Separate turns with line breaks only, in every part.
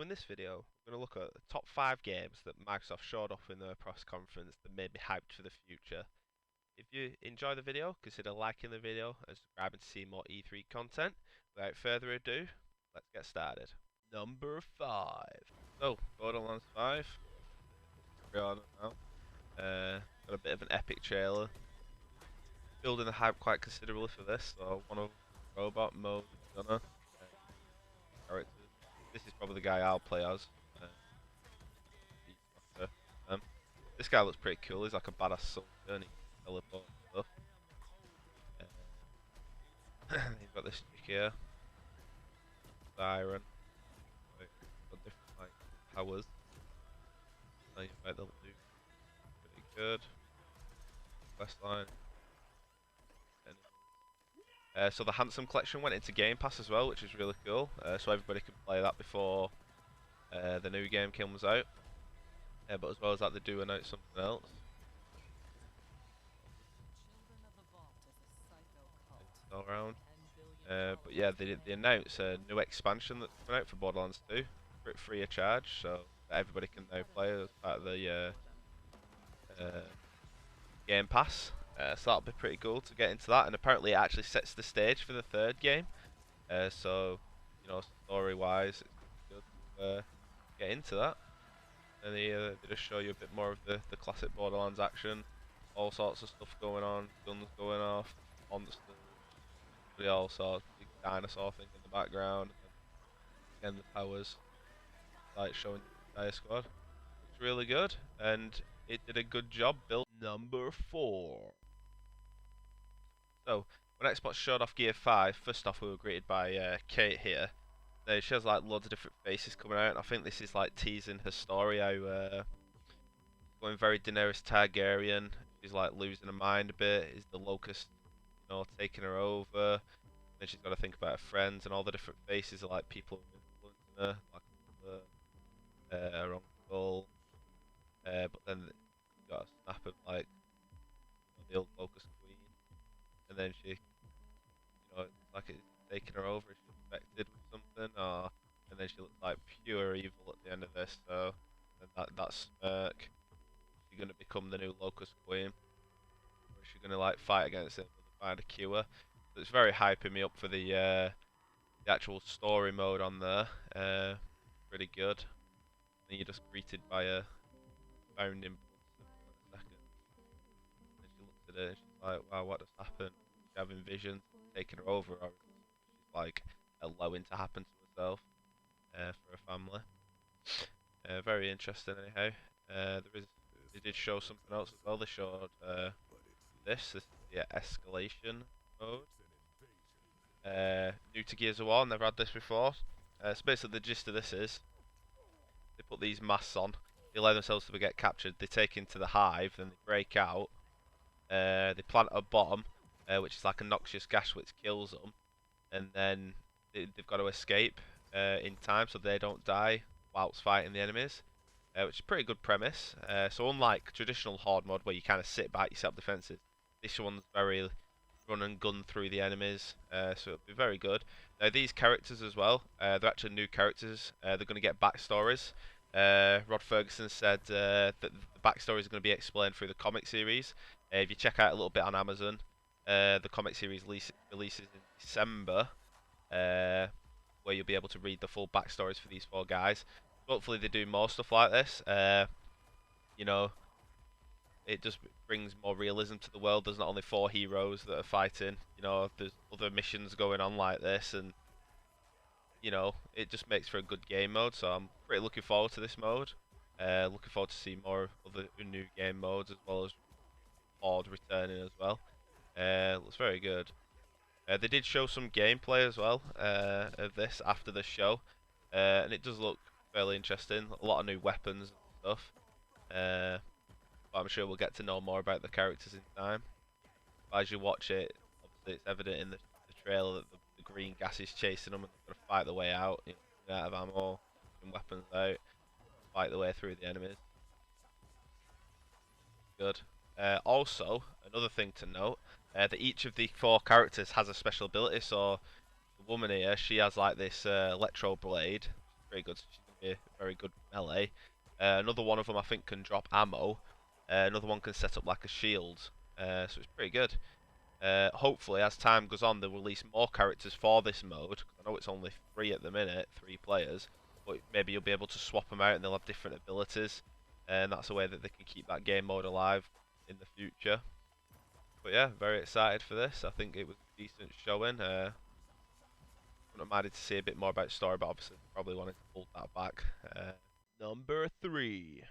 in this video, we're going to look at the top 5 games that Microsoft showed off in their press conference that made me hyped for the future. If you enjoy the video, consider liking the video and subscribing to see more E3 content. Without further ado, let's get started. Number 5. So, Borderlands 5. We're on it now. Got a bit of an epic trailer. Building the hype quite considerably for this. So, one of robot mode, Gunner. Characters. This is probably the guy I'll play as. Um, this guy looks pretty cool. He's like a badass soldier and he can teleport and stuff. He's got this chick here, Siren. Got different like powers. I bet they'll do pretty good. Quest line. So the Handsome Collection went into Game Pass as well, which is really cool. So everybody can play that before the new game comes out. But as well as that, they do announce something else. All around. But yeah, they announced a new expansion that's coming out for Borderlands 2, free of charge, so everybody can now play as part of the Game Pass. So that'll be pretty cool to get into that, and apparently it actually sets the stage for the third game. So, you know, story-wise, it's good to get into that. And they just show you a bit more of the classic Borderlands action, all sorts of stuff going on, guns going off, monsters, all sorts, big dinosaur thing in the background, and again the powers, like showing the entire squad. It's really good, and it did a good job building. Number 4. So, when Xbox showed off Gear 5, first off we were greeted by Kate here. She has like loads of different faces coming out, and I think this is like teasing her story, how going very Daenerys Targaryen, she's like losing her mind a bit, is the Locust, you know, taking her over, then she's got to think about her friends, and all the different faces are like people influencing her, like her uncle, but then you got a snap of like, you know, the old Locust Queen, and then she, you know, it's like it's taking her over, she's infected with something, or, and then she looks like pure evil at the end of this, so, and that smirk, she's gonna become the new Locust Queen, or is she gonna like fight against it and find a cure? So it's very hyping me up for the actual story mode on there, pretty good, and you're just greeted by a founding blood in a second, and she looks at it and she's like, wow, what just happened? She's having visions taking her over, or she's like allowing to happen to herself for a family. Very interesting anyhow. They did show something else as well. They showed this is the escalation mode. New to Gears of War, never had this before. So basically the gist of this is they put these masks on, they allow themselves to get captured, they take into the hive, then they break out, they plant a bomb, which is like a noxious gas which kills them, and then they've got to escape in time so they don't die whilst fighting the enemies, which is a pretty good premise. So unlike traditional horde mode where you kind of sit back, you set up defenses, this one's very run and gun through the enemies, so it'll be very good. Now these characters as well, they're actually new characters, they're going to get backstories. Rod Ferguson said that the backstories are going to be explained through the comic series. If you check out a little bit on Amazon, the comic series releases in December, where you'll be able to read the full backstories for these 4 guys. Hopefully they do more stuff like this. You know, it just brings more realism to the world. There's not only 4 heroes that are fighting. You know, there's other missions going on like this, and you know, it just makes for a good game mode. So I'm pretty looking forward to this mode. Looking forward to see more other new game modes as well as Horde returning as well. Looks very good. They did show some gameplay as well of this after the show, and it does look fairly interesting. A lot of new weapons and stuff, but I'm sure we'll get to know more about the characters in time. But as you watch it, obviously it's evident in the trailer that the green gas is chasing them and they're going to fight their way out, you know, out of ammo, and weapons out, fight their way through the enemies. Good. Also, another thing to note, that each of the 4 characters has a special ability. So the woman here, she has like this electro blade, pretty good. So she's gonna be very good melee. Another one of them I think can drop ammo. Another one can set up like a shield. So it's pretty good. Hopefully, as time goes on, they'll release more characters for this mode. I know it's only 3 at the minute, 3 players, but maybe you'll be able to swap them out and they'll have different abilities, and that's a way that they can keep that game mode alive in the future. But yeah, very excited for this. I think it was a decent showing. Wouldn't have minded to see a bit more about the story, but obviously probably wanted to hold that back. Number 3.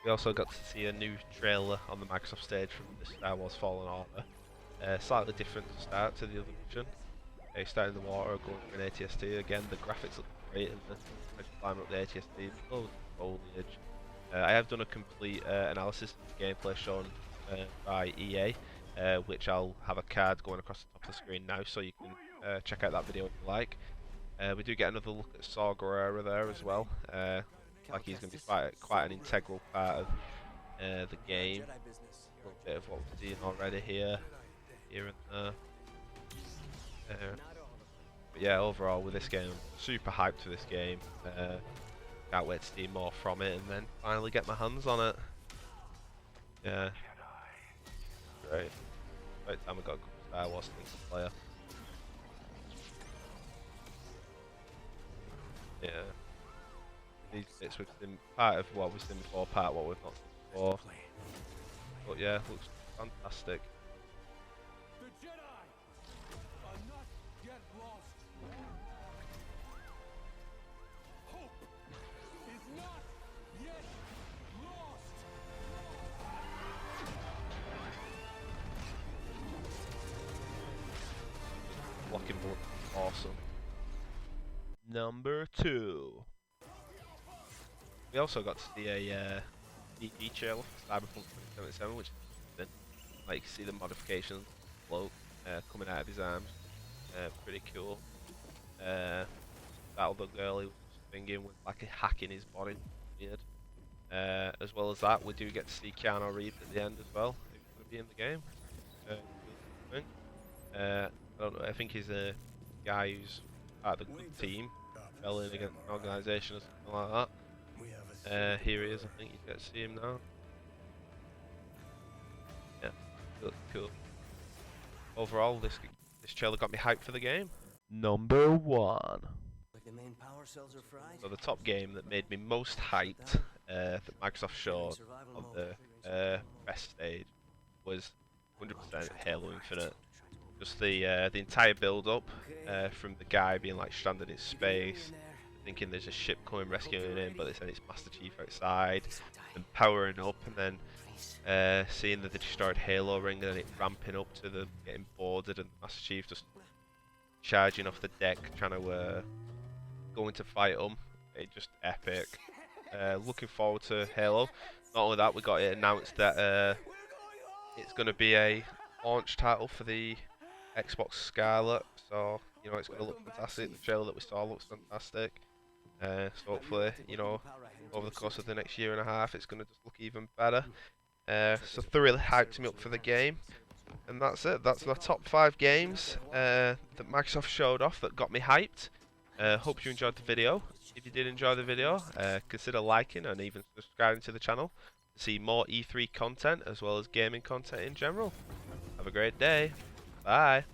We also got to see a new trailer on the Microsoft stage from the Star Wars Fallen Order. Slightly different start to the other mission. You start in the water, going for an ATST. Again, the graphics look great in this. As you climb up the ATST, loads of foliage. I have done a complete analysis of the gameplay shown by EA, which I'll have a card going across the top of the screen now, so you can check out that video if you like. We do get another look at Saw Gerrera there as well. Like he's going to be quite an integral part of the game. A little bit of what we've seen already here and there. But yeah, overall with this game, super hyped for this game. Can't wait to see more from it and then finally get my hands on it. Yeah. Great. Right time we got a good Star Wars thing to play. Yeah. These bits we've seen, part of what we've seen before, part of what we've not seen before. But yeah, looks fantastic.
The Jedi are not yet lost. Hope is not yet lost.
Blocking bullet, awesome. Number 2. We also got to see a DG trailer for Cyberpunk 2077, which is interesting. Like you can see the modifications, float coming out of his arms, pretty cool. That other girl he was thinking with like a hack in his body, weird. As well as that, we do get to see Keanu Reeves at the end as well, who's going to be in the game. I don't know, I think he's a guy who's part of the good team, fell in against an organisation or something like that. Here he is, I think you get to see him now. Yeah, cool. Overall, this trailer got me hyped for the game. Number 1. So the top game that made me most hyped that Microsoft showed on the best stage was 100% Halo Infinite. Just the entire build-up from the guy being like stranded in space, thinking there's a ship coming rescuing him, but they said it's Master Chief outside, and powering up, and then seeing that they destroyed Halo Ring, and then it ramping up to the getting boarded, and Master Chief just charging off the deck, trying to go into fight him. It's just epic. Looking forward to Halo. Not only that, we got it announced that it's going to be a launch title for the Xbox Scarlet, so you know it's going to look fantastic. The trailer that we saw looks fantastic. So hopefully, you know, over the course of the next year and a half, it's going to just look even better. So thoroughly hyped me up for the game, and that's it. That's my top 5 games that Microsoft showed off that got me hyped. Hope you enjoyed the video. If you did enjoy the video, consider liking and even subscribing to the channel to see more E3 content as well as gaming content in general. Have a great day. Bye.